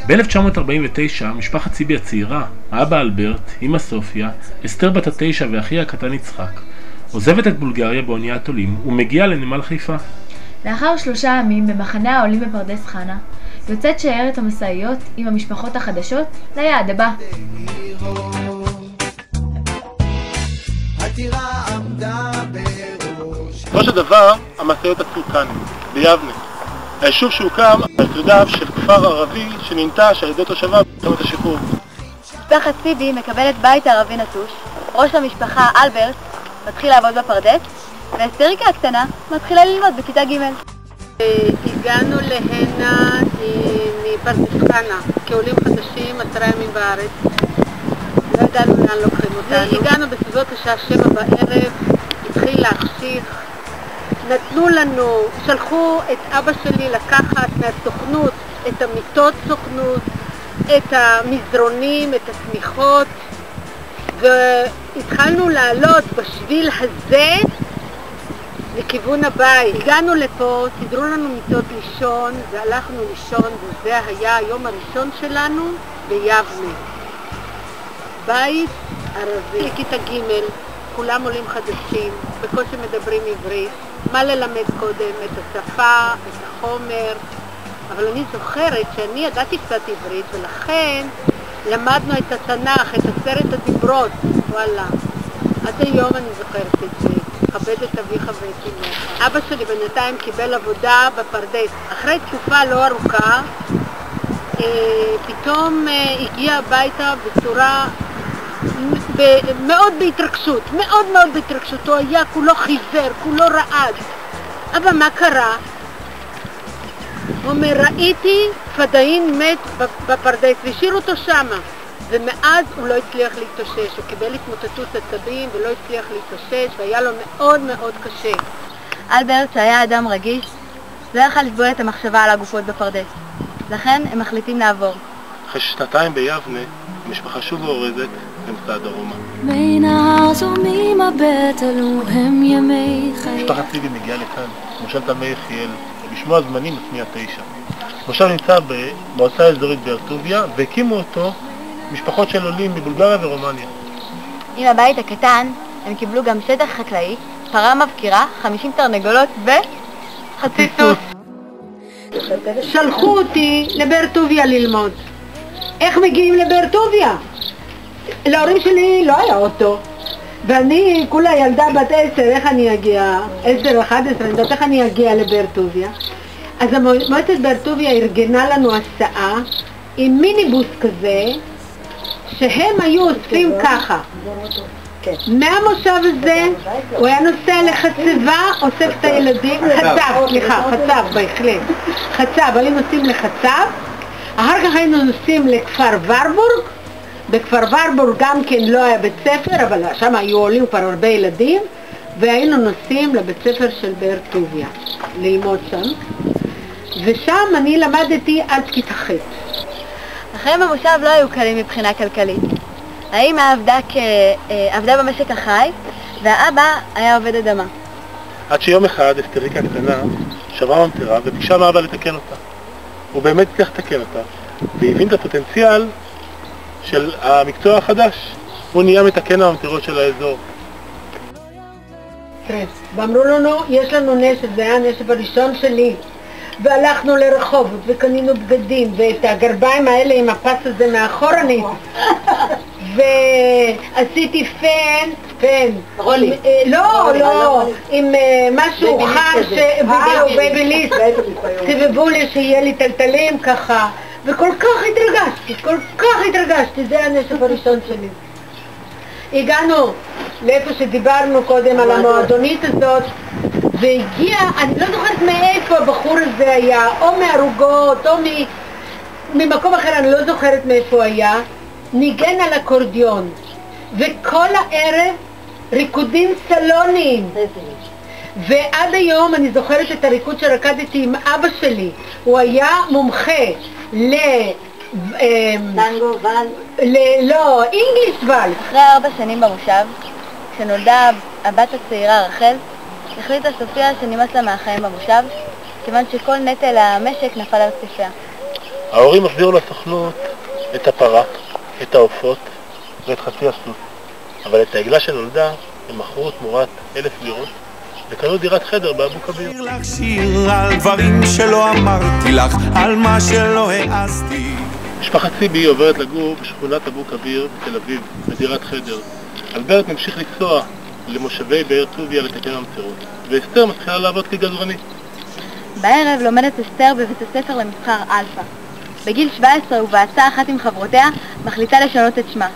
ב-1949 משפחת ציבי הצעירה, האבא אלברט, אמא סופיה, אסתר בת ה9 ואחיה הקטן יצחק, עוזבת את בולגריה באוניית עולים ומגיעה לנמל חיפה. לאחר 3 ימים במחנה העולים בפרדס חנה, יוצאת שיירת המסעיות עם המשפחות החדשות ליעד הבא. בסופו של דבר, המסעיות עצרו כאן, ביבנה. היישוב שהוקם על שרידיו של כפר ערבי שננטש על ידי תושביו במלחמת השחרור. משפחת ציבי מקבלת בית ערבי נטוש, ראש המשפחה אלברט מתחיל לעבוד בפרדס, ואסתריקה הקטנה מתחילה ללמוד בכיתה ג'. הגענו להנה מפרדס חנה כעולים חדשים 10 ימים בארץ. לא ידענו לאן לוקחים אותנו. הגענו בסביבות השעה 7 בערב, התחיל להחשיך. נתנו לנו, שלחו את אבא שלי לקחת מהסוכנות את המיטות סוכנות, את המזרונים, את התמיכות, והתחלנו לעלות בשביל הזה לכיוון הבית. הגענו לפה, סידרו לנו מיטות לישון והלכנו לישון, וזה היה היום הראשון שלנו ביבנה. בית ערבי, לכיתה ג', כולם עולים חדשים, בקושי מדברים עברית. מה ללמד קודם? את השפה, את החומר. אבל אני זוכרת שאני ידעתי קצת עברית, ולכן למדנו את התנ"ך, את 10 הדיברות. וואלה, עד היום אני זוכרת את זה. כבד את אביך ואת אמך. אבא שלי בינתיים קיבל עבודה בפרדס. אחרי תקופה לא ארוכה, פתאום הגיע הביתה בצורה מאוד בהתרגשות, מאוד בהתרגשות. הוא היה כולו חיוור, כולו רעד. אבל מה קרה? הוא אומר, ראיתי פדאין מת בפרדס והשאיר אותו שמה. ומאז הוא לא הצליח להתאושש, הוא קיבל התמוטטות עצבים ולא הצליח להתאושש, והיה לו מאוד קשה. אלברט, שהיה אדם רגיש, לא יכל לסבול את המחשבה על הגופות בפרדס. לכן הם מחליטים לעבור. אחרי 2 ביבנה, המשפחה שוב אורזת למצע דרומה. משפחת ציבי מגיעה לכאן, מושב תמי יחיאל, ובשמו הזמני מצמיע 9. מושב נמצא במועצה האזורית באר טוביה, והקימו אותו משפחות של עולים מבולגריה ורומניה. עם הבית הקטן הם קיבלו גם שטח חקלאי, פרה מבקירה, 50 תרנגולות וחצי סוס. שלחו אותי לבאר טוביה ללמוד. איך מגיעים לבאר טוביה? להורים שלי לא היה אוטו, ואני כולה ילדה בת 10, איך אני אגיע? 10, 11, אני יודעת איך אני אגיע לבאר טוביה. אז מועצת באר טוביה ארגנה לנו הסעה עם מיניבוס כזה, שהם היו אוספים ככה. מהמושב הזה הוא היה נוסע לחצבה, אוסף את הילדים, חצב, בהחלט. חצב, היו נוסעים לחצב, אחר כך היינו נוסעים לכפר ורבורג. בכפר ורבורג גם כן לא היה בית ספר, אבל שם היו עולים כבר הרבה ילדים, והיינו נוסעים לבית ספר של באר טוביה, ללמוד שם. ושם אני למדתי עד כיתה ח'. החיים במושב לא היו קלים מבחינה כלכלית. האמא עבדה במשק החי, והאבא היה עובד אדמה. עד שיום אחד אסתריקה הקטנה שברה ממטרה וביקשה מאבא לתקן אותה. הוא באמת הצליח לתקן אותה, והבין את הפוטנציאל של המקצוע החדש. הוא נהיה מתקן הממטרות של האזור. ואמרו לנו, יש לנו נשף, זה היה הנשף הראשון שלי. והלכנו לרחובות וקנינו בגדים, ואת הגרביים האלה עם הפס הזה מאחורנית. ועשיתי פן, עם משהו חם, בייביליסט, סבבו לי שיהיה לי טלטלים ככה, וכל כך התרגשתי, זה הנשף הראשון שלי. הגענו לאיפה שדיברנו קודם על המועדונית הזאת, והגיע, אני לא זוכרת מאיפה הבחור הזה היה, או מהרוגות, או ממקום אחר, אני לא זוכרת מאיפה היה, ניגן על אקורדיון, וכל הערב ריקודים סלוניים. ועד היום אני זוכרת את הריקוד שרקדתי עם אבא שלי, הוא היה מומחה טנגו ואל? לא, אינגליש ואל. אחרי 4 שנים במושב, כשנולדה הבת הצעירה רחל, החליטה סופיה שנמאס לה מהחיים במושב, כיוון שכל נטל המשק נפל על כתפיה. ההורים החזירו לסוכנות את הפרה, את העופות ואת חצי הסוס, אבל את העגלה שנולדה הם מכרו תמורת 1,000 לירות וקנו דירת חדר באבו כביר. שיר לך שיר על דברים שלא אמרתי לך, על מה שלא העזתי. משפחת ציבי עוברת לגור בשכונת אבו כביר בתל אביב, בדירת חדר. אלברט ממשיך לנסוע למושבי באר טוביה לתקן המציאות, ואסתר מתחילה לעבוד כגזרנית. בערב לומדת אסתר בבית הספר למסחר אלפא. בגיל 17 ובעצה אחת עם חברותיה מחליטה לשנות את שמה.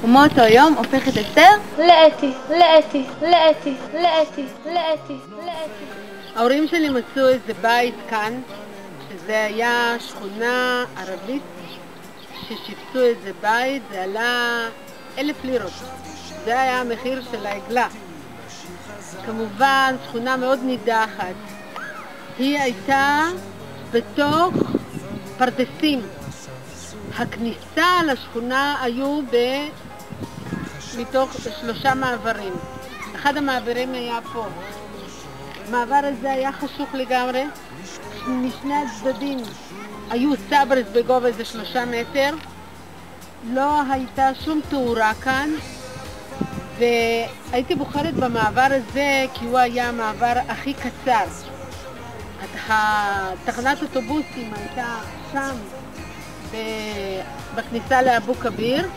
ומאותו יום הופכת אסתר לאתי, לאתי, לאתי, לאתי, לאתי, לאתי. ההורים שלי מצאו איזה בית כאן, שזה היה שכונה ערבית, ששיפצו איזה בית, זה עלה 1,000 לירות. זה היה המחיר של העגלה. כמובן, שכונה מאוד נידחת. היא הייתה בתוך פרדסים. הכניסה לשכונה היו מתוך 3 מעברים. אחד המעברים היה פה. המעבר הזה היה חשוך לגמרי. משני הצדדים היו סברס בגובה איזה 3 מטר. לא הייתה שום תאורה כאן. והייתי בוחרת במעבר הזה כי הוא היה המעבר הכי קצר. תחנת אוטובוסים הייתה שם בכניסה לאבו כביר.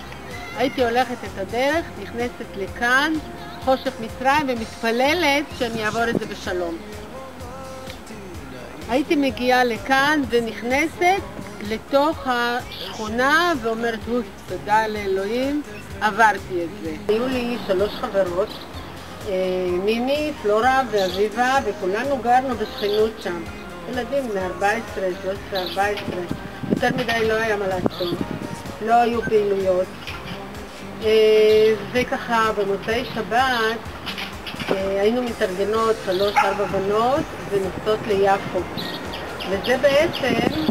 הייתי הולכת את הדרך, נכנסת לכאן, חושך מצרים, ומתפללת שאני אעבור את זה בשלום. הייתי מגיעה לכאן ונכנסת לתוך השכונה ואומרת, תודה לאלוהים, עברתי את זה. היו לי 3 חברות, מימי, פלורה ואביבה, וכולנו גרנו בשכנות שם. ילדים מ-14, 13, 14. יותר מדי לא היה מה לעשות, לא היו פעילויות. וככה במוצאי שבת היינו מתארגנות 3-4 בנות ונוסעות ליפו. וזה בעצם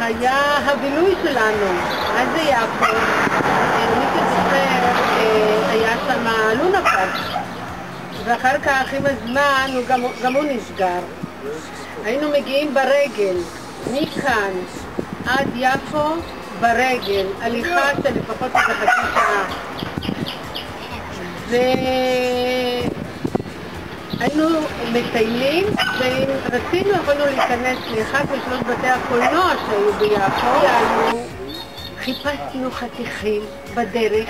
היה הבילוי שלנו. מה זה יפו? מי שזוכר, היה שם לונה פארק. ואחר כך עם הזמן גם הוא נסגר. היינו מגיעים ברגל, מכאן עד יפו ברגל, הליכה של לפחות איזה חצי שעה. והיינו מטיילים, ואם רצינו יכולנו להיכנס לאחד ו3 בתי הקולנוע שהיו ביפו. חיפשנו חתיכים בדרך,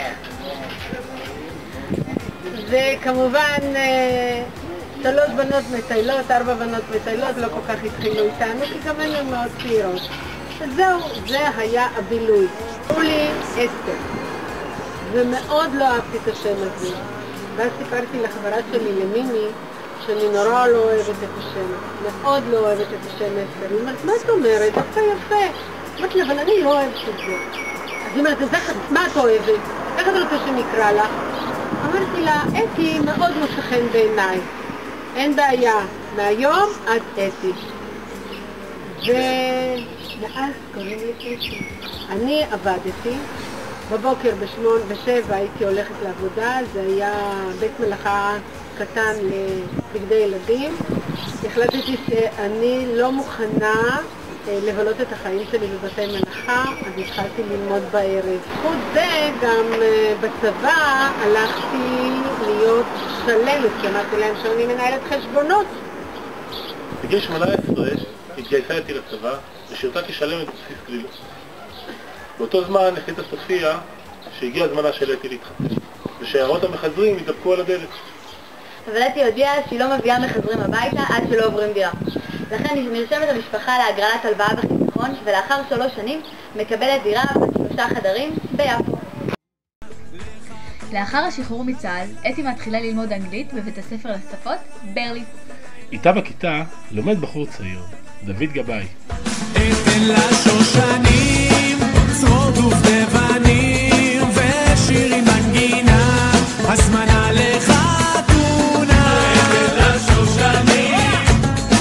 וכמובן 3 בנות מטיילות, 4 בנות מטיילות, לא כל כך התחילו איתנו, כי גם היינו מאוד צעירות. אז זהו, זה היה הבילוי. קראו לי אסתר, ומאוד לא אהבתי את השם הזה. ואז סיפרתי לחברה שלי, למימי, שאני נורא לא אוהבת את השם. מאוד לא אוהבת את השם אסתר. היא אומרת, מה את אומרת? דווקא יפה. אמרתי לה, אבל אני לא אוהבת את זה. אז היא אומרת, מה את אוהבת? איך את רוצה שנקרא לך? אמרתי לה, אתי מאוד מוצא חן בעיניי. אין בעיה, מהיום עד אתי. ואז קוראים לי אתי. אני עבדתי, בבוקר ב7 הייתי הולכת לעבודה, זה היה בית מלאכה קטן לבגדי ילדים. החלטתי שאני לא מוכנה לבלות את החיים שלי בבתי מלאכה, אז התחלתי ללמוד בערב. חוץ זה גם בצבא הלכתי להיות שלמת, כי אמרתי להם שאני מנהלת חשבונות. בגיל 18 התגייסה איתי לצבא ושירתה כשלמת בבסיס גלילות. באותו זמן החליטה סופיה שהגיע הזמנה של אתי להתחתן, ושיירות המחזרים התדפקו על הדלת. אבל אתי הודיעה שהיא לא מביאה מחזרים הביתה עד שלא עוברים דירה. לכן נרשמת המשפחה להגרלת הלוואה בחיסכון, ולאחר 3 שנים מקבלת דירה ב3 חדרים ביפו. לאחר השחרור מצה"ל, אתי מתחילה ללמוד אנגלית בבית הספר לשפות, ברלי. איתה בכיתה לומד בחור צעיר, דוד גבאי. אתן לה שושנים, צרוד ודבנים, ושירים מנגינה, הזמנה לחתונה. אתן לה שושנים,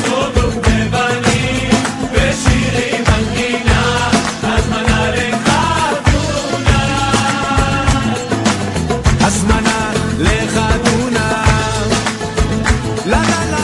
צרוד ודבנים, ושירים מנגינה, הזמנה לחתונה. הזמנה לחתונה. לה לה לה